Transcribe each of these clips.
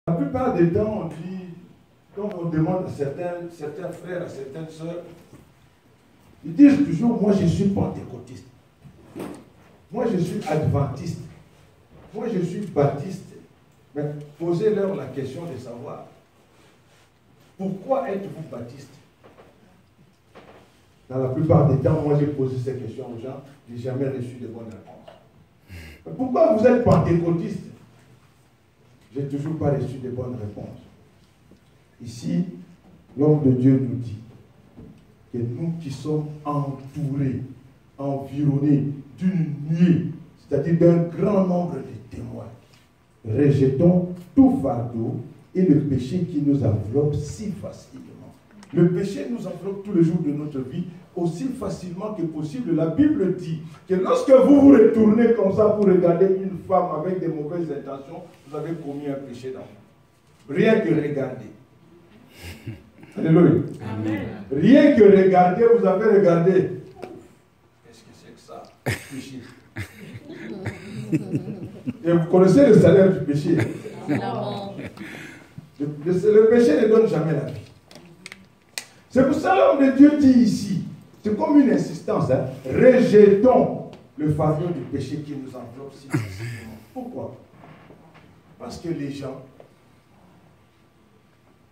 La plupart des temps, on dit, quand on demande à certains frères, à certaines sœurs, ils disent toujours, moi je suis pentecôtiste, moi je suis adventiste, moi je suis baptiste. Mais posez-leur la question de savoir, pourquoi êtes-vous baptiste? Dans la plupart des temps, moi j'ai posé ces questions aux gens, je n'ai jamais reçu de bonnes réponses. Pourquoi vous êtes pentecôtiste? Je n'ai toujours pas reçu de bonnes réponses. Ici, l'homme de Dieu nous dit que nous qui sommes entourés, environnés d'une nuée, c'est-à-dire d'un grand nombre de témoins, rejetons tout fardeau et le péché qui nous enveloppe si facilement. Le péché nous enveloppe tous les jours de notre vie aussi facilement que possible. La Bible dit que lorsque vous vous retournez comme ça pour regarder une femme avec des mauvaises intentions, vous avez commis un péché dans vous. Rien que regarder. Alléluia. Amen. Rien que regarder, vous avez regardé. Qu'est-ce que c'est que ça? Péché. Et vous connaissez le salaire du péché. Le péché ne donne jamais la vie. C'est pour ça l'homme de Dieu dit ici, c'est comme une insistance, hein, rejetons le fardeau du péché qui nous enveloppe si facilement. Pourquoi? Parce que les gens,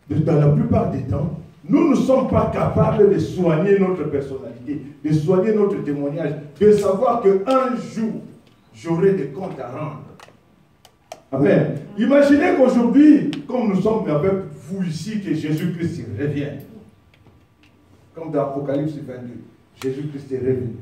dans la plupart des temps, nous ne sommes pas capables de soigner notre personnalité, de soigner notre témoignage, de savoir qu'un jour, j'aurai des comptes à rendre. Amen. Imaginez qu'aujourd'hui, comme nous sommes avec vous ici, que Jésus-Christ revient. Comme dans Apocalypse 22, Jésus-Christ est revenu.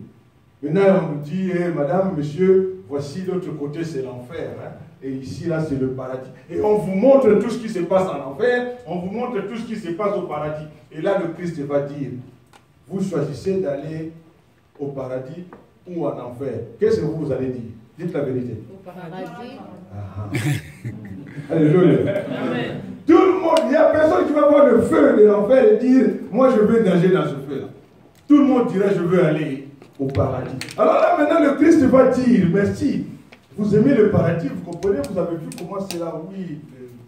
Maintenant, on nous dit, madame, monsieur, voici l'autre côté, c'est l'enfer. Hein, et ici, là, c'est le paradis. Et on vous montre tout ce qui se passe en enfer, on vous montre tout ce qui se passe au paradis. Et là, le Christ va dire, vous choisissez d'aller au paradis ou en enfer. Qu'est-ce que vous allez dire? Dites la vérité. Au paradis. Alléluia. Amen. Tout le monde, il n'y a personne qui va voir le feu de l'enfer et dire, moi je veux nager dans ce feu-là. Tout le monde dirait, je veux aller au paradis. Alors là, maintenant, le Christ va dire, merci, vous aimez le paradis, vous comprenez, vous avez vu comment c'est là, oui,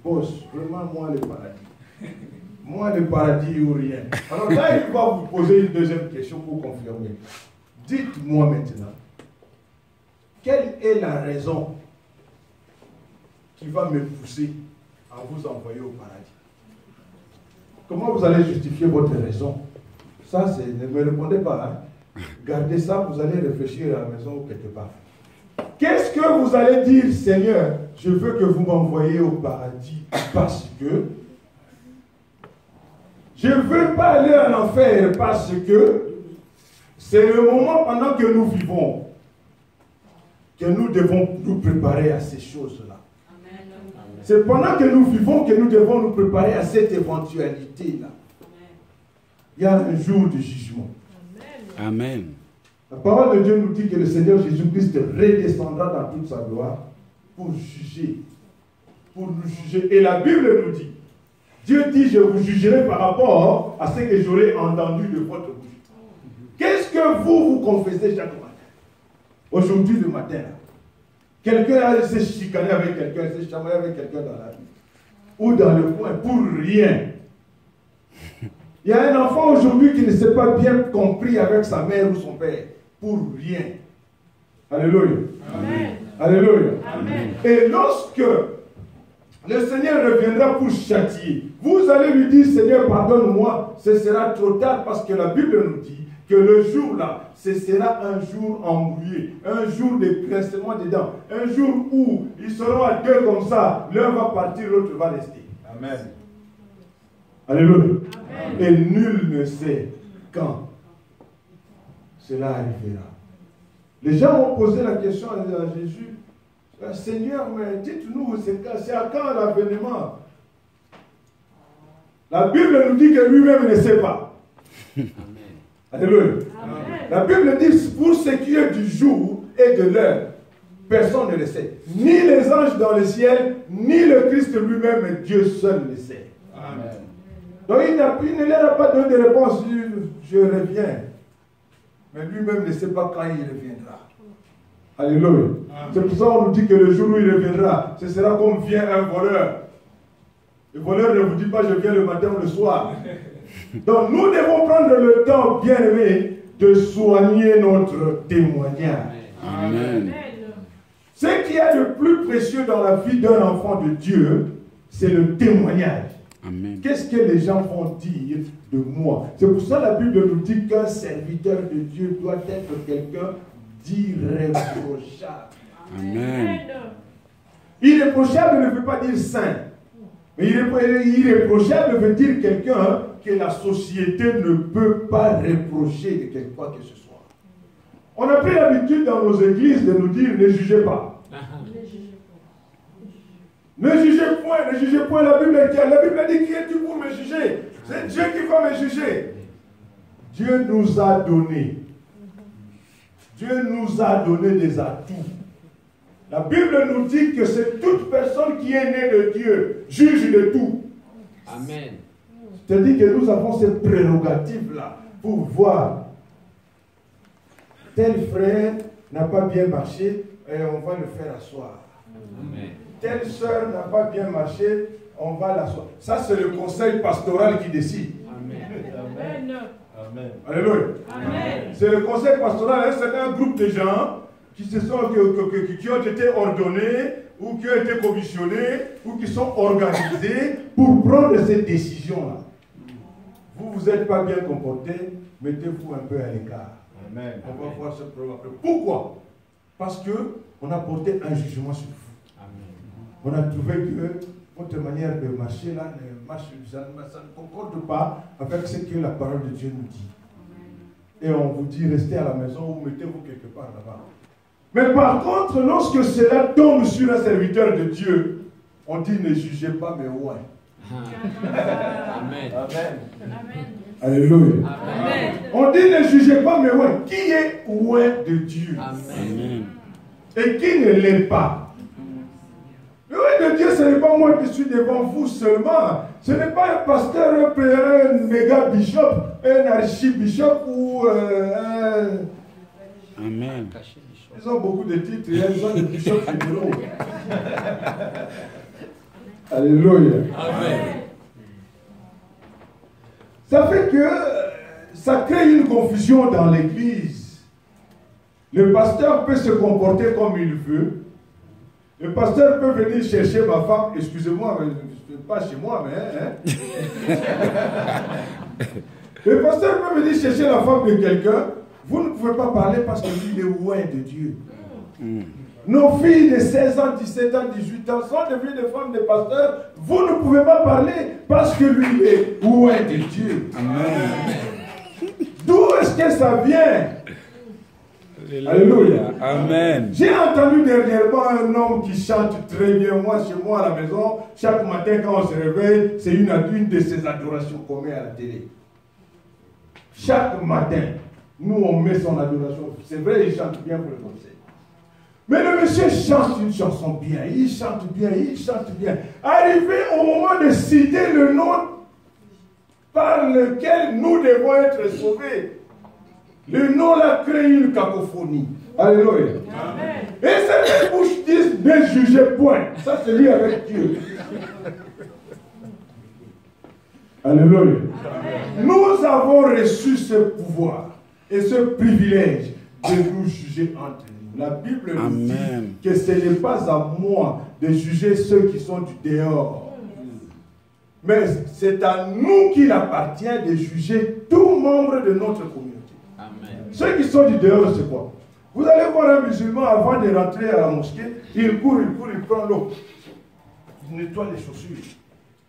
boss, vraiment, moi, le paradis. Moi, le paradis ou rien. Alors là, il va vous poser une deuxième question pour confirmer. Dites-moi maintenant, quelle est la raison qui va me pousser à vous envoyer au paradis? Comment vous allez justifier votre raison? Ça, ne me répondez pas. Hein? Gardez ça, vous allez réfléchir à la maison ou quelque part. Qu'est-ce que vous allez dire, Seigneur? Je veux que vous m'envoyiez au paradis parce que je ne veux pas aller en enfer parce que c'est le moment pendant que nous vivons que nous devons nous préparer à ces choses-là. C'est pendant que nous vivons que nous devons nous préparer à cette éventualité-là. Il y a un jour de jugement. Amen. La parole de Dieu nous dit que le Seigneur Jésus-Christ redescendra dans toute sa gloire pour juger. Pour nous juger. Et la Bible nous dit, Dieu dit, je vous jugerai par rapport à ce que j'aurai entendu de votre bouche. Qu'est-ce que vous confessez chaque matin? Aujourd'hui, le matin, quelqu'un s'est chicané avec quelqu'un, s'est chamaillé avec quelqu'un dans la rue. Ou dans le coin, pour rien. Il y a un enfant aujourd'hui qui ne s'est pas bien compris avec sa mère ou son père. Pour rien. Alléluia. Amen. Alléluia. Amen. Et lorsque le Seigneur reviendra pour châtier, vous allez lui dire, Seigneur, pardonne-moi. Ce sera trop tard parce que la Bible nous dit que le jour-là, ce sera un jour embrouillé, un jour de grincement des dents, un jour où ils seront à deux comme ça, l'un va partir, l'autre va rester. Amen. Alléluia. Amen. Et nul ne sait quand cela arrivera. Les gens ont posé la question à Jésus, Seigneur, mais dites-nous, c'est à quand l'avènement? La Bible nous dit que lui-même ne sait pas. Alléluia. Amen. La Bible dit, pour ce qui est du jour et de l'heure, personne ne le sait. Ni les anges dans le ciel, ni le Christ lui-même, mais Dieu seul le sait. Amen. Donc il ne leur a pas donné de réponse, je reviens. Mais lui-même ne sait pas quand il reviendra. Alléluia. C'est pour ça qu'on nous dit que le jour où il reviendra, ce sera comme vient un voleur. Le voleur ne vous dit pas, je viens le matin ou le soir. Donc, nous devons prendre le temps, bien aimé, de soigner notre témoignage. Amen. Ce qu'il y a de plus précieux dans la vie d'un enfant de Dieu, c'est le témoignage. Qu'est-ce que les gens vont dire de moi? C'est pour ça que la Bible nous dit qu'un serviteur de Dieu doit être quelqu'un d'irréprochable. Amen. Irréprochable ne veut pas dire saint. Mais irréprochable veut dire quelqu'un que la société ne peut pas reprocher de quelque quoi que ce soit. On a pris l'habitude dans nos églises de nous dire ne jugez pas. Ne jugez point, ne jugez point. La Bible dit qui es-tu pour me juger? C'est Dieu qui va me juger. Dieu nous a donné. Dieu nous a donné des atouts. La Bible nous dit que c'est toute personne qui est née de Dieu, juge de tout. Amen. C'est-à-dire que nous avons cette prérogative-là pour voir tel frère n'a pas bien marché et on va le faire asseoir. Amen. Telle sœur n'a pas bien marché, on va l'asseoir. Ça, c'est le conseil pastoral qui décide. Amen. Amen. Alléluia. Amen. C'est le conseil pastoral, c'est un groupe de gens qui ont été ordonnés ou qui ont été commissionnés ou qui sont organisés pour prendre cette décision-là. Vous n'êtes pas bien comporté, mettez-vous un peu à l'écart. Amen. On va voir ce problème. Pourquoi? Parce qu'on a porté un jugement sur vous. Amen. On a trouvé que votre manière de marcher là, ça ne concorde pas avec ce que la parole de Dieu nous dit. Et on vous dit, restez à la maison ou mettez-vous quelque part là-bas. Mais par contre, lorsque cela tombe sur un serviteur de Dieu, on dit ne jugez pas, mais ouais. Amen. Amen. Alléluia. Amen. On dit ne jugez pas, mais ouais. Qui est ouais de Dieu? Amen. Et qui ne l'est pas? Le ouais de Dieu, ce n'est pas moi qui suis devant vous seulement. Ce n'est pas un pasteur, un méga bishop, un archibishop ou un... Amen. Ils ont beaucoup de titres, ils ont des bishops généraux. Alléluia. Amen. Ça fait que ça crée une confusion dans l'église. Le pasteur peut se comporter comme il veut. Le pasteur peut venir chercher ma femme, excusez-moi, pas chez moi, mais... Le pasteur peut venir chercher la femme de quelqu'un. Vous ne pouvez pas parler parce que lui, il est loin de Dieu. Nos filles de 16 ans, 17 ans, 18 ans sont devenues des femmes de pasteurs. Vous ne pouvez pas parler parce que lui, il est loin de Dieu. Amen. D'où est-ce que ça vient? Alléluia. Amen. J'ai entendu dernièrement un homme qui chante très bien. Moi, chez moi à la maison, chaque matin quand on se réveille, c'est une de ces adorations qu'on met à la télé. Chaque matin, nous on met son adoration. C'est vrai, il chante bien pour le conseil. Mais le monsieur chante une chanson bien, il chante bien, il chante bien. Arrivé au moment de citer le nom par lequel nous devons être sauvés, le nom-là crée une cacophonie. Alléluia. Amen. Et certaines bouches disent ne jugez point. Ça c'est lié avec Dieu. Alléluia. Amen. Nous avons reçu ce pouvoir et ce privilège de nous juger entre nous. La Bible nous dit que ce n'est pas à moi de juger ceux qui sont du dehors. Mais c'est à nous qu'il appartient de juger tout membre de notre communauté. Amen. Ceux qui sont du dehors, c'est quoi? Vous allez voir un musulman avant de rentrer à la mosquée, il court, il prend l'eau. Il nettoie les chaussures.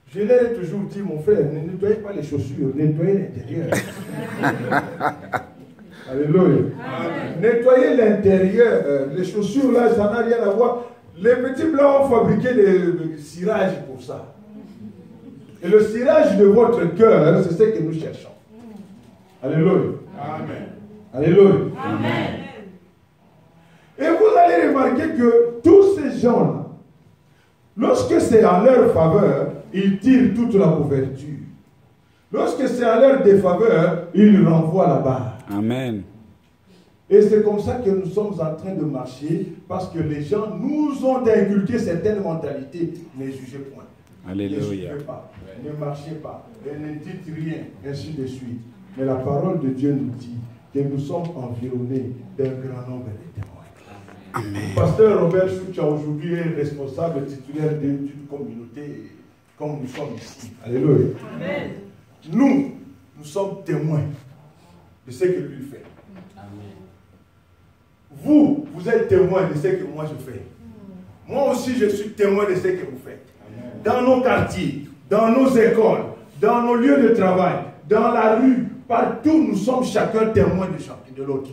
Je leur ai toujours dit, mon frère, ne nettoyez pas les chaussures, nettoyez l'intérieur. Alléluia. Nettoyez l'intérieur. Les chaussures là, ça n'a rien à voir. Les petits blancs ont fabriqué des cirages pour ça. Et le cirage de votre cœur, c'est ce que nous cherchons. Alléluia. Amen. Alléluia. Amen. Et vous allez remarquer que tous ces gens-là, lorsque c'est en leur faveur, ils tirent toute la couverture. Lorsque c'est en leur défaveur, ils renvoient la barre. Amen. Et c'est comme ça que nous sommes en train de marcher, parce que les gens nous ont inculqué certaines mentalités. Ne jugez point. Alléluia. Ne suivez pas, ne marchez pas, et ne dites rien, ainsi de suite. Mais la parole de Dieu nous dit que nous sommes environnés d'un grand nombre de témoins. Amen. Pasteur Robert Soucha aujourd'hui est responsable titulaire d'une communauté comme nous sommes ici. Alléluia. Amen. Nous sommes témoins de ce que lui fait. Amen. Vous êtes témoins de ce que moi je fais. Moi aussi, je suis témoin de ce que vous faites. Amen. Dans nos quartiers, dans nos écoles, dans nos lieux de travail, dans la rue, partout, nous sommes chacun témoin de l'autre.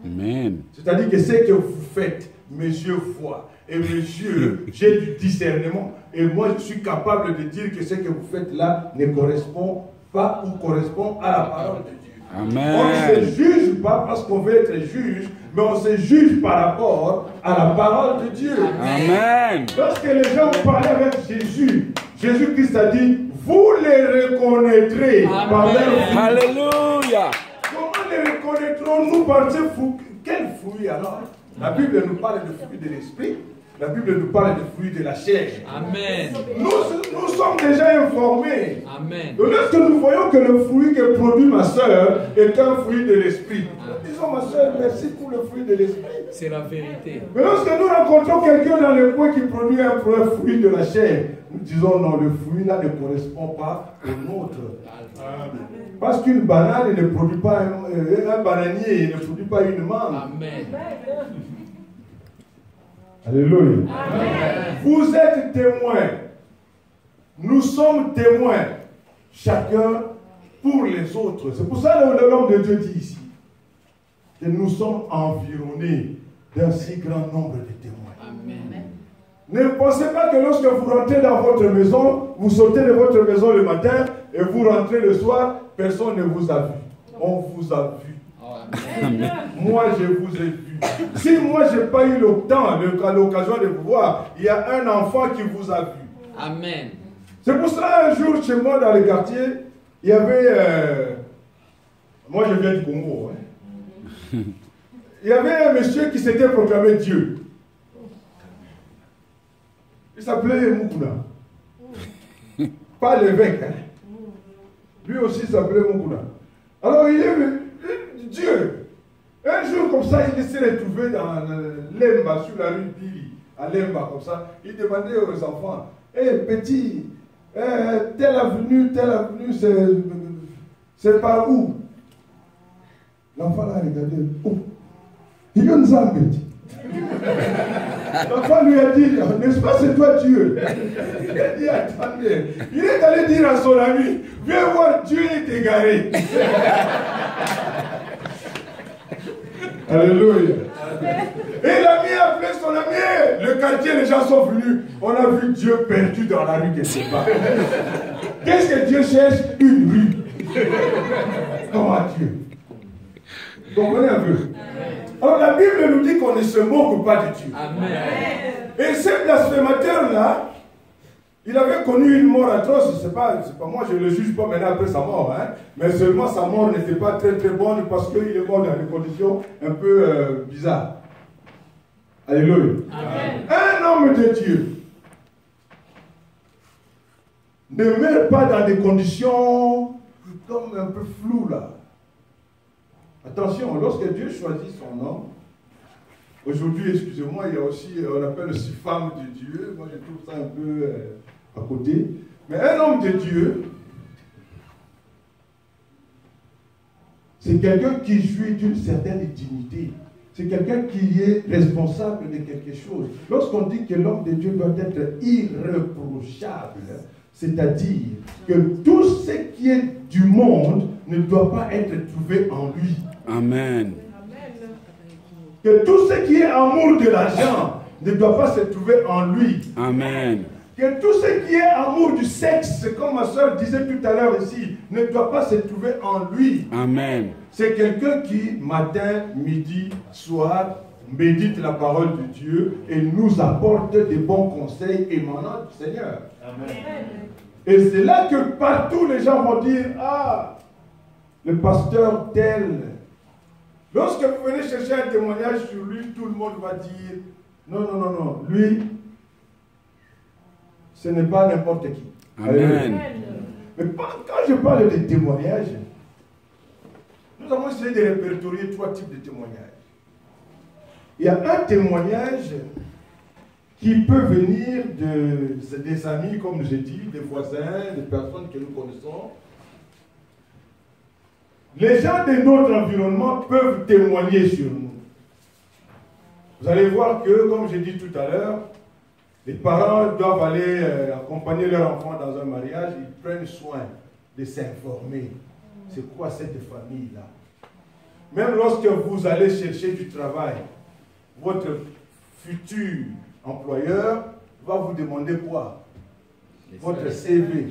Amen. C'est-à-dire que ce que vous faites, mes yeux voient. Et mes yeux, j'ai du discernement. Et moi, je suis capable de dire que ce que vous faites là ne correspond pas ou correspond à la parole de Dieu. Amen. On ne se juge pas parce qu'on veut être juge, mais on se juge par rapport à la parole de Dieu. Amen. Lorsque les gens parlaient avec Jésus, Jésus-Christ a dit, vous les reconnaîtrez par leurs fruits. Alléluia. Comment les reconnaîtrons-nous par ces fruits? Quels fruits alors? La Bible nous parle de fruits de l'esprit. La Bible nous parle de fruits de la chair. Amen. Nous sommes déjà informés. Amen. Donc, lorsque nous voyons que le fruit que produit ma soeur est un fruit de l'esprit, nous disons, ma soeur, merci pour le fruit de l'esprit. C'est la vérité. Mais lorsque nous rencontrons quelqu'un dans le coin qui produit un fruit de la chair, nous disons, non, le fruit là ne correspond pas au nôtre. Parce qu'une banane ne produit pas un bananier, ne produit pas une mangue. Amen. Alléluia. Amen. Vous êtes témoins. Nous sommes témoins. Chacun pour les autres. C'est pour ça que l'homme de Dieu dit ici que nous sommes environnés d'un si grand nombre de témoins. Amen. Ne pensez pas que lorsque vous rentrez dans votre maison, vous sortez de votre maison le matin et vous rentrez le soir, personne ne vous a vu. On vous a vu. Amen. Moi, je vous ai vu. Si moi, je n'ai pas eu le temps, l'occasion de vous voir, il y a un enfant qui vous a vu. Amen. C'est pour cela, un jour, chez moi, dans le quartier, il y avait... moi, je viens du Congo. Hein. Il y avait un monsieur qui s'était proclamé Dieu. Il s'appelait Mukuna. Pas l'évêque. Hein. Lui aussi s'appelait Mukuna. Alors, il est Dieu. Un jour, comme ça, il s'est retrouvé dans Lemba, sur la rue Dili, à Lemba, comme ça. Il demandait aux enfants, hé, petit, telle avenue, c'est par où? L'enfant l'a regardé. Oh, il y a une zambe. L'enfant lui a dit, n'est-ce pas, c'est toi Dieu? Il a dit, attendez. Il est allé dire à son ami, viens voir, Dieu est égaré. Alléluia. Et l'ami a appelé son ami. Le quartier, les gens sont venus. On a vu Dieu perdu dans la rue quelque part. Qu'est-ce que Dieu cherche? Une rue. Comment Dieu? Vous comprenez un peu? Alors la Bible nous dit qu'on ne se moque pas de Dieu. Amen. Et ce blasphémateur-là, il avait connu une mort atroce. C'est pas moi, je ne le juge pas maintenant après sa mort. Hein, mais seulement sa mort n'était pas très très bonne parce qu'il est mort dans des conditions un peu bizarres. Alléluia. Amen. Un homme de Dieu ne meurt pas dans des conditions comme un peu floues là. Attention, lorsque Dieu choisit son homme, aujourd'hui, excusez-moi, il y a aussi, on appelle aussi femme de Dieu. Moi, je trouve ça un peu à côté. Mais un homme de Dieu, c'est quelqu'un qui jouit d'une certaine dignité. C'est quelqu'un qui est responsable de quelque chose. Lorsqu'on dit que l'homme de Dieu doit être irréprochable, c'est-à-dire que tout ce qui est du monde ne doit pas être trouvé en lui. Amen. Que tout ce qui est amour de l'argent ne doit pas se trouver en lui. Amen. Que tout ce qui est amour du sexe, comme ma soeur disait tout à l'heure ici, ne doit pas se trouver en lui. Amen. C'est quelqu'un qui, matin, midi, soir, médite la parole de Dieu et nous apporte des bons conseils émanant du Seigneur. Amen. Et c'est là que partout les gens vont dire, ah, le pasteur tel. Lorsque vous venez chercher un témoignage sur lui, tout le monde va dire, non, lui, ce n'est pas n'importe qui. Amen. Mais quand je parle de témoignages, nous avons essayé de répertorier 3 types de témoignages. Il y a un témoignage qui peut venir des amis, comme j'ai dit, des voisins, des personnes que nous connaissons. Les gens de notre environnement peuvent témoigner sur nous. Vous allez voir que, comme j'ai dit tout à l'heure, les parents doivent aller accompagner leur enfant dans un mariage, ils prennent soin de s'informer. C'est quoi cette famille-là? Même lorsque vous allez chercher du travail, votre futur employeur va vous demander quoi? Votre CV.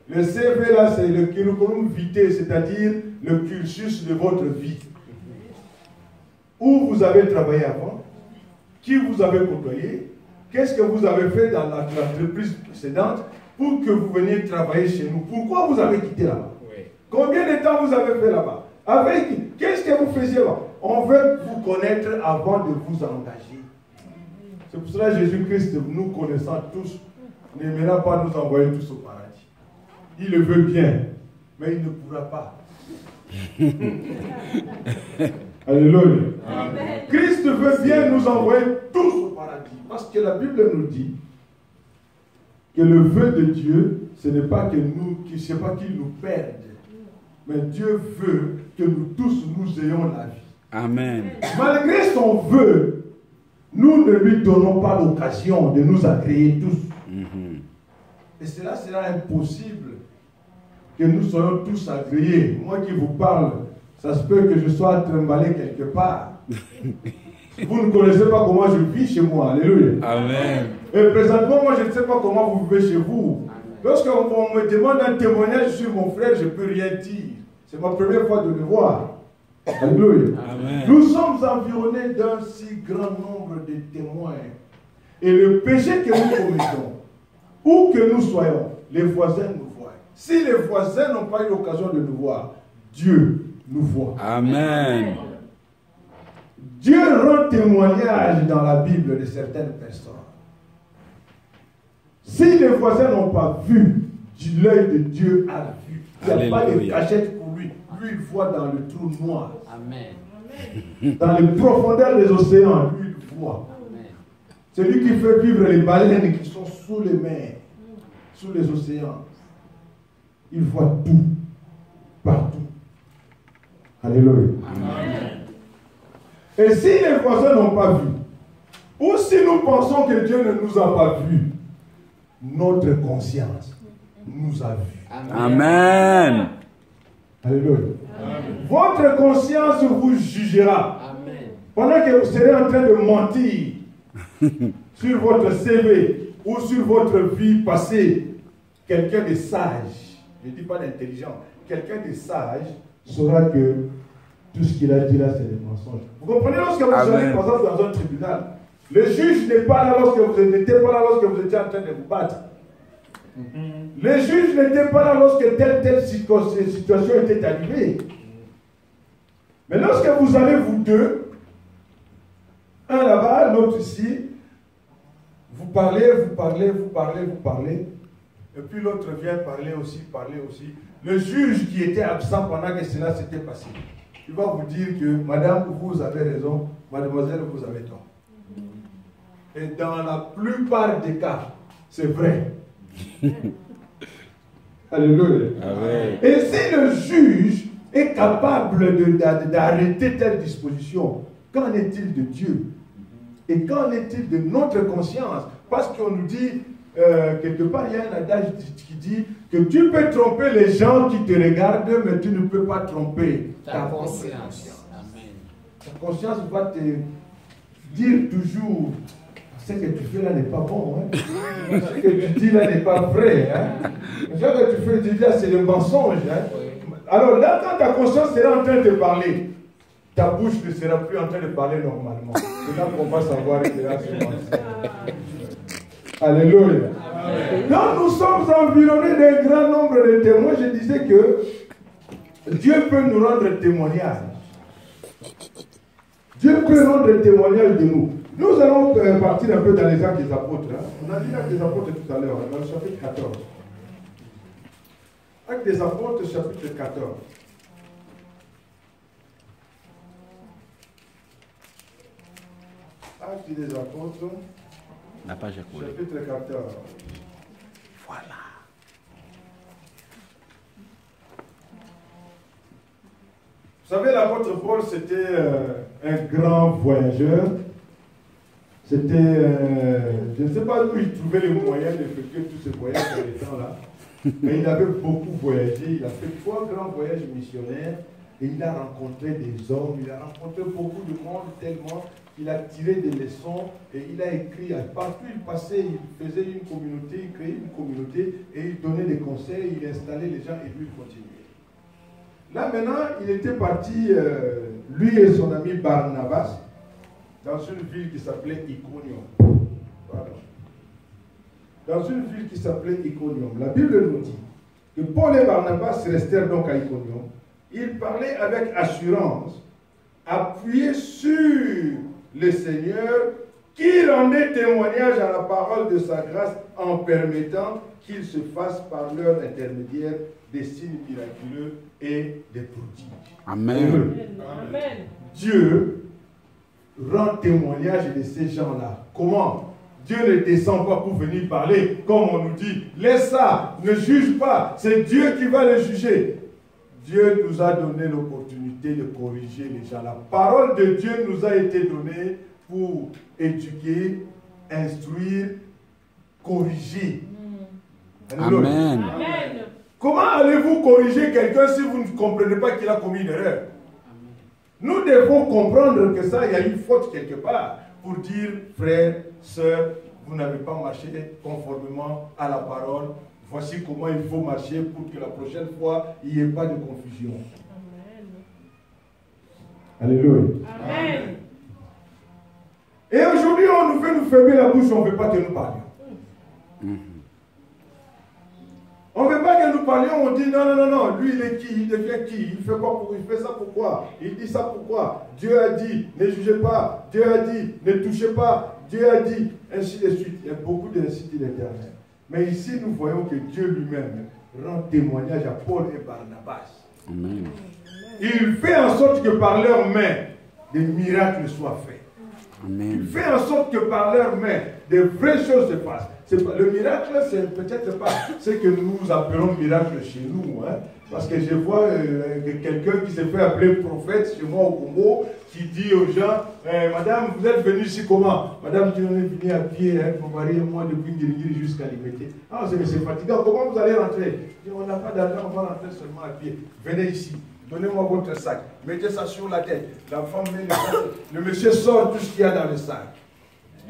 Le CV là, c'est le curriculum vitae, c'est-à-dire le cursus de votre vie. Où vous avez travaillé avant, qui vous avez côtoyé, qu'est-ce que vous avez fait dans l'entreprise précédente pour que vous veniez travailler chez nous. Pourquoi vous avez quitté là-bas? Oui. Combien de temps vous avez fait là-bas? Avec qu'est-ce que vous faisiez là? On veut vous connaître avant de vous engager. C'est pour cela que Jésus-Christ, nous connaissant tous, n'aimera pas nous envoyer tous au paradis. Il le veut bien, mais il ne pourra pas. Alléluia. Amen. Christ veut bien nous envoyer tous au paradis. Parce que la Bible nous dit que le vœu de Dieu, ce n'est pas qu'il nous perde. Mais Dieu veut que nous tous nous ayons la vie. Amen. Malgré son vœu, nous ne lui donnons pas l'occasion de nous agréer tous. Et cela sera impossible que nous soyons tous agréés. Moi qui vous parle, ça se peut que je sois trimballé quelque part. Vous ne connaissez pas comment je vis chez moi. Alléluia. Amen. Et présentement, moi, je ne sais pas comment vous vivez chez vous. Lorsqu'on me demande un témoignage sur mon frère, je ne peux rien dire. C'est ma première fois de le voir. Alléluia. Amen. Nous sommes environnés d'un si grand nombre de témoins. Et le péché que nous commettons, où que nous soyons, les voisins nous voient. Si les voisins n'ont pas eu l'occasion de nous voir, Dieu nous voit. Amen. Dieu rend témoignage dans la Bible de certaines personnes. Si les voisins n'ont pas vu, l'œil de Dieu a vu. Il n'y a pas de cachette pour lui. Lui, il voit dans le trou noir. Amen. Dans les profondeurs des océans, lui, il voit. Amen. C'est lui qui fait vivre les baleines qui sont sous les mers, sous les océans. Il voit tout, partout. Alléluia. Amen. Et si les voisins n'ont pas vu, ou si nous pensons que Dieu ne nous a pas vu, notre conscience nous a vu. Amen. Alléluia. Amen. Votre conscience vous jugera. Amen. Pendant que vous serez en train de mentir sur votre CV ou sur votre vie passée, quelqu'un de sage, je ne dis pas d'intelligent, quelqu'un de sage saura que tout ce qu'il a dit là, c'est des mensonges. Vous comprenez, lorsque vous allez par exemple dans un tribunal, le juge n'est pas là lorsque vous n'étiez pas là lorsque vous étiez en train de vous battre. Le juge n'était pas là lorsque telle situation était arrivée. Mais lorsque vous allez vous deux, un là-bas, l'autre ici, vous parlez, et puis l'autre vient parler aussi. Le juge qui était absent pendant que cela s'était passé, il va vous dire que madame, vous avez raison, mademoiselle, vous avez tort. Et dans la plupart des cas, c'est vrai. Alléluia. Amen. Et si le juge est capable d'arrêter telle disposition, qu'en est-il de Dieu? Et qu'en est-il de notre conscience? Parce qu'on nous dit, quelque part, il y a un adage qui dit que tu peux tromper les gens qui te regardent, mais tu ne peux pas tromper ta conscience. Amen. Ta conscience va te dire toujours, ce que tu fais là n'est pas bon. Hein? Ce que tu dis là n'est pas vrai. Hein? Ce que tu fais là, c'est le mensonge. Hein? Alors là, quand ta conscience sera en train de parler, ta bouche ne sera plus en train de parler normalement. C'est là qu'on va savoir que là, c'est mensonge. Alléluia. Amen. Donc nous sommes environnés d'un grand nombre de témoins. Je disais que Dieu peut nous rendre témoignage. Dieu peut rendre témoignage de nous. Nous allons partir un peu dans les actes des apôtres. Hein. On a dit l'acte des apôtres tout à l'heure, hein, dans le chapitre 14. Acte des apôtres, chapitre 14. Acte des apôtres, La page est collée. chapitre 14. Voilà. Vous savez, l'apôtre Paul, c'était un grand voyageur. C'était, je ne sais pas où il trouvait les moyens d'effectuer tous ces voyages dans les temps-là. Mais il avait beaucoup voyagé. Il a fait 3 grands voyages missionnaires. Et il a rencontré des hommes. Il a rencontré beaucoup de monde tellement qu'il a tiré des leçons. Et il a écrit. Partout il passait, il faisait une communauté, il créait une communauté. Et il donnait des conseils, il installait les gens et lui il continuait. Là maintenant, il était parti, lui et son ami Barnabas, dans une ville qui s'appelait Iconium. Voilà. Dans une ville qui s'appelait Iconium. La Bible nous dit que Paul et Barnabas restèrent donc à Iconium. Ils parlaient avec assurance, appuyés sur le Seigneur, qui rendait témoignage à la parole de sa grâce en permettant qu'ils se fassent par leur intermédiaire des signes miraculeux et des prodiges. Amen. Amen. Dieu rend témoignage de ces gens-là. Comment? Dieu ne descend pas pour venir parler, comme on nous dit. Laisse ça, ne juge pas. C'est Dieu qui va le juger. Dieu nous a donné l'opportunité de corriger les gens. La parole de Dieu nous a été donnée pour éduquer, instruire, corriger. Amen. Amen. Comment allez-vous corriger quelqu'un si vous ne comprenez pas qu'il a commis une erreur? Nous devons comprendre que ça, il y a une faute quelque part pour dire, frère, sœur, vous n'avez pas marché conformément à la parole. Voici comment il faut marcher pour que la prochaine fois, il n'y ait pas de confusion. Amen. Alléluia. Amen. Et aujourd'hui, on nous fait nous fermer la bouche, on ne veut pas que nous parlions. On ne veut pas que nous parlions, on dit non, non, non, non, lui il est qui, il devient qui, il fait quoi, il fait ça pourquoi, il dit ça pourquoi, Dieu a dit, ne jugez pas, Dieu a dit, ne touchez pas, Dieu a dit, ainsi de suite. Il y a beaucoup d'incits de l'Éternel. Mais ici, nous voyons que Dieu lui-même rend témoignage à Paul et Barnabas. Amen. Il fait en sorte que par leurs mains, des miracles soient faits. Il Amen. fait en sorte que par leurs mains, de vraies choses se passent. Le miracle, c'est peut-être pas ce que nous appelons miracle chez nous. Hein, parce que je vois quelqu'un qui s'est fait appeler prophète chez moi au Congo, qui dit aux gens, madame, vous êtes venue ici comment? Madame dit, on est venu à pied, hein, mon mari et moi, depuis Ngirigiri jusqu'à Limité. Ah, c'est fatigant, comment vous allez rentrer? Je dis, on n'a pas d'argent, on va rentrer seulement à pied. Venez ici. Donnez-moi votre sac. Mettez ça sur la tête. La femme met le sac. Le monsieur sort tout ce qu'il y a dans le sac.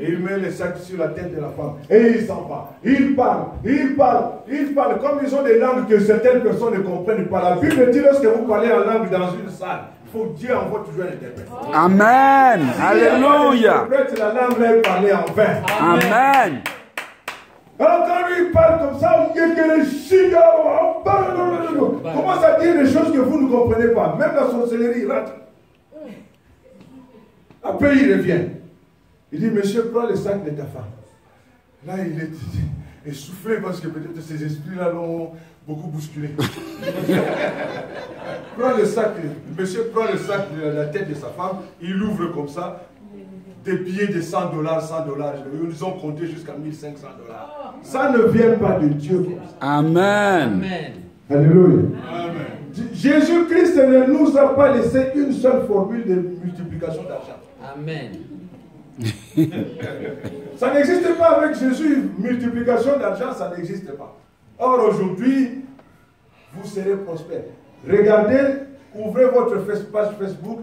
Et il met le sac sur la tête de la femme. Et il s'en va. Il parle. Il parle. Il parle. Comme ils ont des langues que certaines personnes ne comprennent pas. La Bible dit lorsque vous parlez en langue dans une salle, il faut Dieu envoie toujours un interprète. Amen. Alléluia. L'interprète, la langue là est parlée en vain. Amen. Alors quand lui parle comme ça, commence à dire des choses que vous ne comprenez pas. Même la sorcellerie, il rate. Après il revient. Il dit, monsieur, prends le sac de ta femme. Là, il est essoufflé parce que peut-être ces esprits-là l'ont beaucoup bousculé. Prends le sac, monsieur prend le sac de la tête de sa femme, il ouvre comme ça, des billets de $100, $100. Ils ont compté jusqu'à $1,500. Ça ne vient pas de Dieu comme ça. Amen. Amen. Alléluia. Amen. Jésus-Christ ne nous a pas laissé une seule formule de multiplication d'argent. Amen. Ça n'existe pas avec Jésus. Multiplication d'argent, ça n'existe pas. Or, aujourd'hui, vous serez prospère. Regardez, ouvrez votre page Facebook.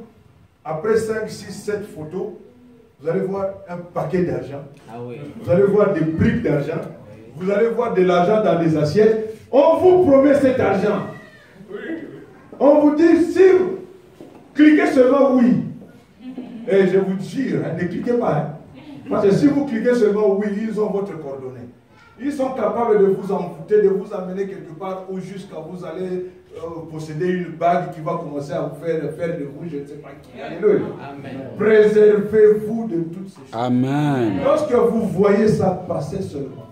Après 5, 6, 7 photos, vous allez voir un paquet d'argent. Ah oui. Vous allez voir des briques d'argent. Vous allez voir de l'argent dans des assiettes. On vous promet cet argent. On vous dit, si vous cliquez seulement oui. Et je vous jure, hein, ne cliquez pas. Hein. Parce que si vous cliquez seulement oui, ils ont votre coordonnée. Ils sont capables de vous envoûter, de vous amener quelque part où jusqu'à vous allez posséder une bague qui va commencer à vous faire de vous, je ne sais pas qui. Alléluia. Amen. Préservez-vous de toutes ces choses. Amen. Lorsque vous voyez ça passer seulement,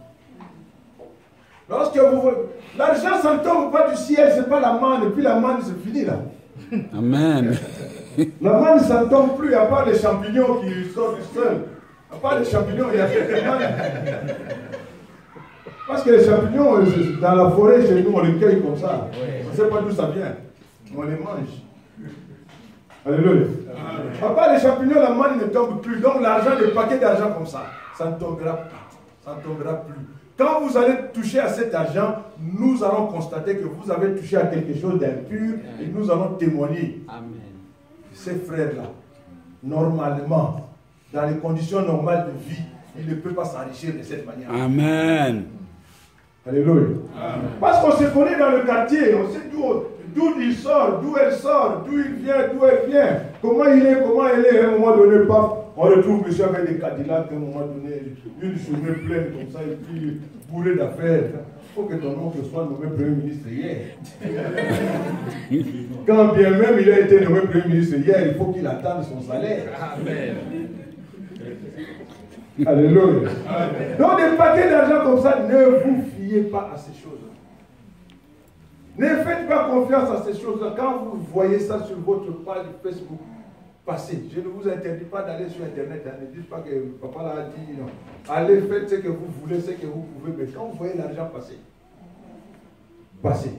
lorsque vous voyez, l'argent ça ne tombe pas du ciel, c'est pas la manne, et puis la manne c'est fini là. Amen. La manne ça ne tombe plus, il n'y a pas les champignons qui sortent du sol. Il n'y a pas les champignons, il y a quelques mannes. Parce que les champignons, dans la forêt, chez nous, on les cueille comme ça. On ne sait pas d'où ça vient. On les mange. Alléluia. À part les champignons, la manne ne tombe plus. Donc l'argent, les paquets d'argent comme ça, ça ne tombera pas. Ça ne tombera plus. Quand vous allez toucher à cet argent, nous allons constater que vous avez touché à quelque chose d'impur et nous allons témoigner. Amen. Ces frères-là, normalement, dans les conditions normales de vie, ils ne peuvent pas s'enrichir de cette manière. Amen. Alléluia. Parce qu'on se connaît dans le quartier, on sait d'où il sort, d'où elle sort, d'où il vient, d'où elle vient, comment il est, comment elle est. À un moment donné, paf, on retrouve monsieur avec des Cadillacs, à un moment donné, une journée pleine comme ça, et puis bourré d'affaires. Il faut que ton oncle soit nommé Premier ministre hier. Quand bien même il a été nommé Premier ministre hier, il faut qu'il attende son salaire. Amen. Alléluia. Donc des paquets d'argent comme ça, ne vous fiez pas à ces choses-là. Ne faites pas confiance à ces choses-là. Quand vous voyez ça sur votre page Facebook, passez. Je ne vous interdis pas d'aller sur Internet. Ne dites pas que papa l'a dit. Non. Allez, faites ce que vous voulez, ce que vous pouvez. Mais quand vous voyez l'argent passer, passez.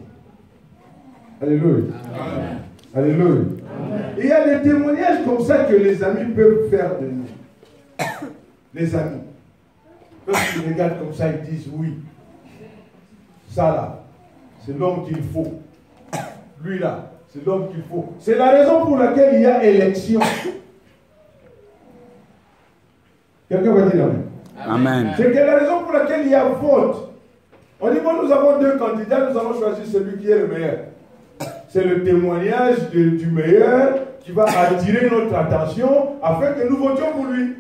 Alléluia. Amen. Alléluia. Amen. Il y a des témoignages comme ça que les amis peuvent faire de nous. Les amis. Lorsqu'ils regardent comme ça, ils disent oui. Ça là, c'est l'homme qu'il faut. Lui là, c'est l'homme qu'il faut. C'est la raison pour laquelle il y a élection. Quelqu'un va dire amen. Amen. C'est la raison pour laquelle il y a vote. On dit bon, nous avons deux candidats, nous allons choisir celui qui est le meilleur. C'est le témoignage du meilleur qui va attirer notre attention afin que nous votions pour lui.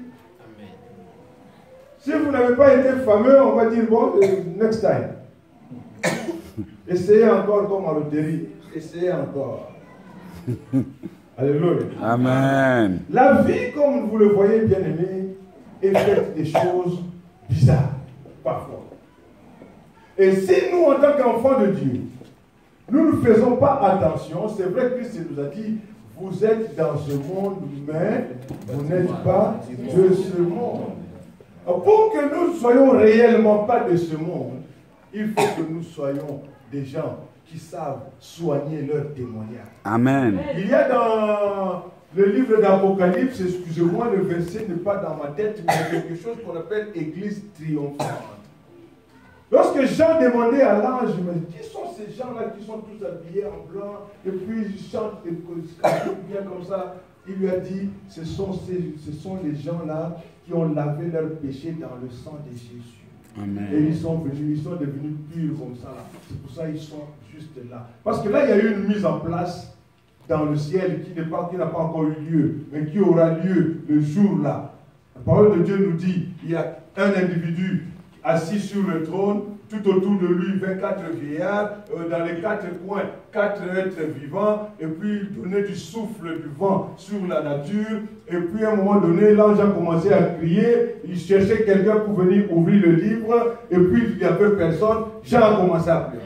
Si vous n'avez pas été fameux, on va dire bon, next time. Essayez encore comme à loterie. Essayez encore. Alléluia. Amen. La vie, comme vous le voyez, bien aimé, est faite des choses bizarres, parfois. Et si nous, en tant qu'enfants de Dieu, nous ne faisons pas attention, c'est vrai que Christ nous a dit, vous êtes dans ce monde, mais vous n'êtes pas de ce monde. Pour que nous ne soyons réellement pas de ce monde, il faut que nous soyons des gens qui savent soigner leur témoignage. Amen. Il y a dans le livre d'Apocalypse, excusez-moi, le verset n'est pas dans ma tête, mais quelque chose qu'on appelle Église triomphante. Lorsque Jean demandait à l'ange, qui sont ces gens-là qui sont tous habillés en blanc, et puis ils chantent bien comme ça, il lui a dit, ce sont les gens-là qui ont lavé leurs péchés dans le sang de Jésus. Amen. Et ils sont venus, ils sont devenus purs comme ça. C'est pour ça qu'ils sont juste là. Parce que là, il y a eu une mise en place dans le ciel qui n'a pas encore eu lieu, mais qui aura lieu le jour-là. La parole de Dieu nous dit, il y a un individu assis sur le trône, tout autour de lui 24 vieillards, dans les 4 coins 4 êtres vivants, et puis donner du souffle du vent sur la nature, et puis à un moment donné, l'ange a commencé à crier, il cherchait quelqu'un pour venir ouvrir le livre, et puis il n'y avait personne, Jean a commencé à pleurer.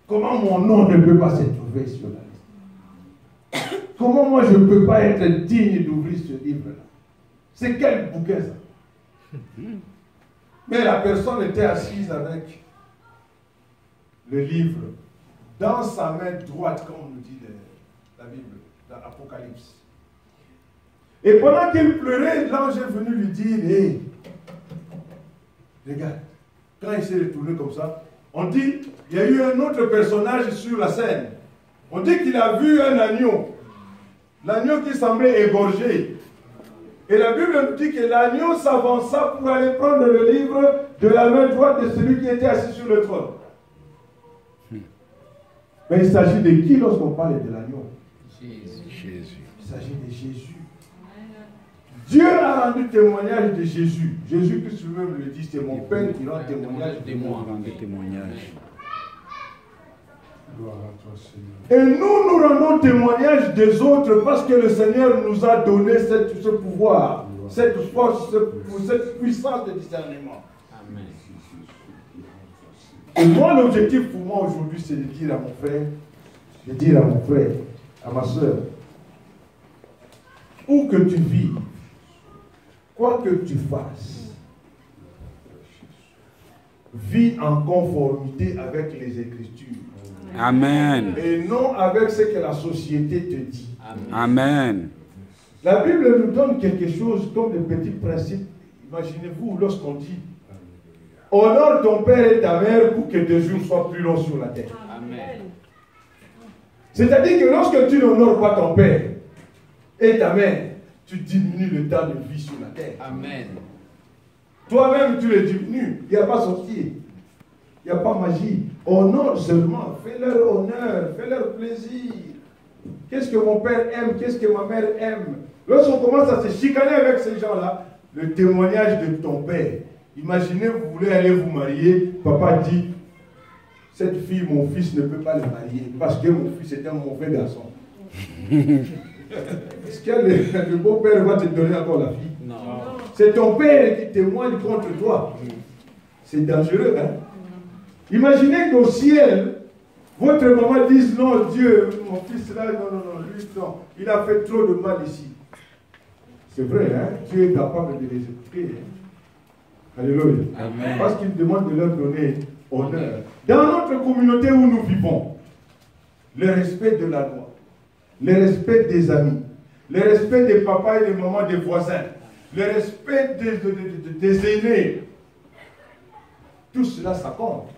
Comment mon nom ne peut pas se trouver sur la liste? Comment moi je ne peux pas être digne d'ouvrir ce livre-là? C'est quel bouquin ça? Mais la personne était assise avec le livre dans sa main droite, comme on nous dit la Bible, dans l'Apocalypse. Et pendant qu'il pleurait, l'ange est venu lui dire, hé, regarde, quand il s'est retourné comme ça, on dit, il y a eu un autre personnage sur la scène. On dit qu'il a vu un agneau. L'agneau qui semblait égorgé. Et la Bible nous dit que l'agneau s'avança pour aller prendre le livre de la main droite de celui qui était assis sur le trône. Mais il s'agit de qui lorsqu'on parle de l'agneau? Jésus. Il s'agit de Jésus. Dieu a rendu témoignage de Jésus. Jésus-Christ lui-même le dit, c'est mon Père qui rend témoignage de moi. Et nous rendons témoignage des autres parce que le Seigneur nous a donné ce pouvoir, cette force, cette puissance de discernement. Amen. Et moi, l'objectif pour moi aujourd'hui, c'est de dire à mon frère, à ma soeur, où que tu vis, quoi que tu fasses, vis en conformité avec les Écritures. Amen. Et non avec ce que la société te dit. Amen. La Bible nous donne quelque chose comme des petits principes. Imaginez-vous lorsqu'on dit honore ton père et ta mère pour que tes jours soient plus longs sur la terre. Amen. C'est-à-dire que lorsque tu n'honores pas ton père et ta mère, tu diminues le temps de vie sur la terre. Amen. Toi-même, tu le diminues. Il n'y a pas sorcier. Il n'y a pas magie. Honore seulement. Fais-leur honneur. Fais-leur plaisir. Qu'est-ce que mon père aime? Qu'est-ce que ma mère aime? Lorsqu'on commence à se chicaner avec ces gens-là, le témoignage de ton père. Imaginez, vous voulez aller vous marier. Papa dit, cette fille, mon fils ne peut pas le marier parce que mon fils est un mauvais garçon. Est-ce que le beau-père va te donner encore la fille? Non. C'est ton père qui témoigne contre toi. C'est dangereux, hein? Imaginez qu'au ciel, votre maman dise non, Dieu, mon fils là, non, lui, non. Il a fait trop de mal ici. C'est vrai, hein? Dieu est capable de les écouter. Hein? Alléluia. Amen. Parce qu'il demande de leur donner honneur. Dans notre communauté où nous vivons, le respect de la loi, le respect des amis, le respect des papas et des mamans des voisins, le respect des aînés, tout cela, ça compte.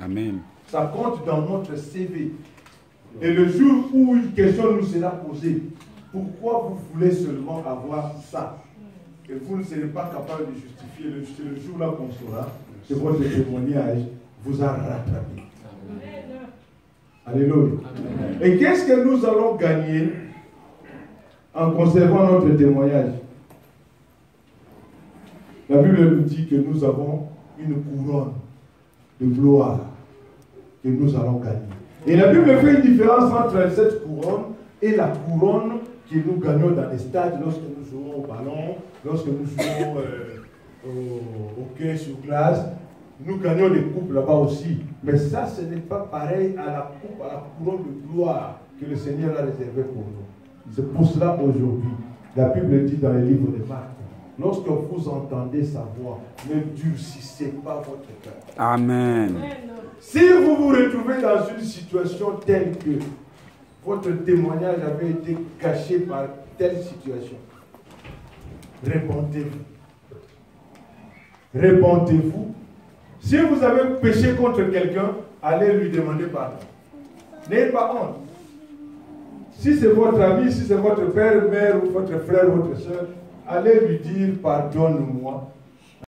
Amen. Ça compte dans notre CV. Et le jour où une question nous sera posée, pourquoi vous voulez seulement avoir ça? Et vous ne serez pas capable de justifier. C'est le jour-là qu'on saura que votre témoignage vous a rattrapé. Alléluia. Amen. Et qu'est-ce que nous allons gagner en conservant notre témoignage? La Bible nous dit que nous avons une couronne de gloire que nous allons gagner. Et la Bible fait une différence entre cette couronne et la couronne que nous gagnons dans les stades lorsque nous jouons au ballon, lorsque nous jouons au hockey sur glace. Nous gagnons des coupes là-bas aussi. Mais ça, ce n'est pas pareil à la coupe, à la couronne de gloire que le Seigneur a réservée pour nous. C'est pour cela aujourd'hui, la Bible dit dans les livres de Marc, lorsque vous entendez sa voix, ne durcissez pas votre cœur. Amen. Si vous vous retrouvez dans une situation telle que votre témoignage avait été caché par telle situation, répentez-vous. Répentez-vous. Si vous avez péché contre quelqu'un, allez lui demander pardon. N'ayez pas honte. Si c'est votre ami, si c'est votre père, mère, ou votre frère, votre soeur, allez lui dire pardonne-moi